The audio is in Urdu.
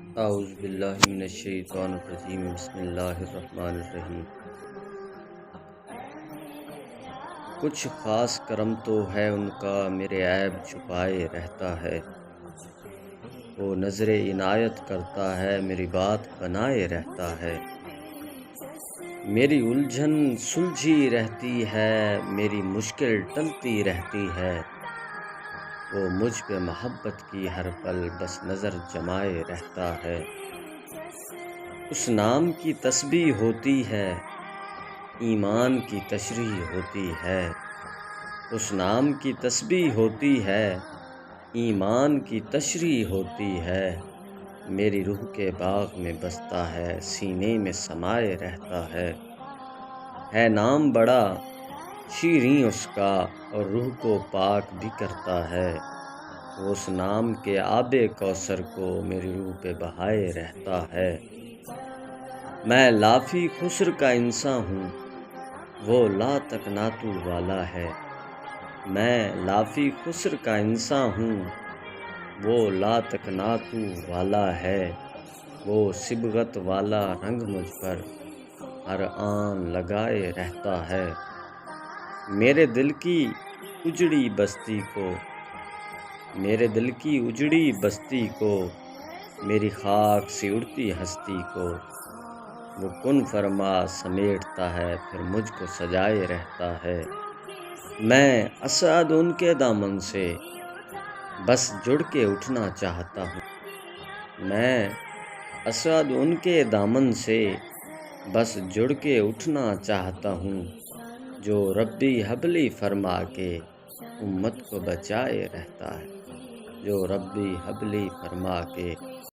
اعوذ باللہ من الشیطان الرجیم، بسم اللہ الرحمن الرحیم۔ کچھ خاص کرم تو ہے ان کا، میرے عیب چھپائے رہتا ہے۔ وہ نظر عنایت کرتا ہے، میری بات بنائے رہتا ہے۔ میری الجھن سلجھی رہتی ہے، میری مشکل ٹلتی رہتی ہے۔ وہ مجھ پہ محبت کی ہر پل بس نظر جمائے رہتا ہے۔ اس نام کی تسبیح ہوتی ہے، ایمان کی تشریح ہوتی ہے۔ اس نام کی تسبیح ہوتی ہے، ایمان کی تشریح ہوتی ہے۔ میری روح کے باغ میں بستا ہے، سینے میں سمائے رہتا ہے نام بڑا شیریں اس کا، اور روح کو پاک بھی کرتا ہے۔ وہ اس نام کے آب کوثر کو میری روح پہ بہائے رہتا ہے۔ میں لافی خسر کا انسان ہوں، وہ لا تکناتو والا ہے۔ میں لافی خسر کا انسان ہوں، وہ لا تکناتو والا ہے۔ وہ صبغت والا رنگ مجھ پر ہر آن لگائے رہتا ہے۔ میرے دل کی اجڑی بستی کو، میرے دل کی اجڑی بستی کو، میری خاک سی اڑتی ہستی کو، وہ کن فرما سمیٹتا ہے، پھر مجھ کو سجائے رہتا ہے۔ میں اسعد ان کے دامن سے بس جڑ کے اٹھنا چاہتا ہوں۔ میں اسعد ان کے دامن سے بس جڑ کے اٹھنا چاہتا ہوں، جو ربی حبلی فرما کے امت کو بچائے رہتا ہے۔ جو ربی حبلی فرما کے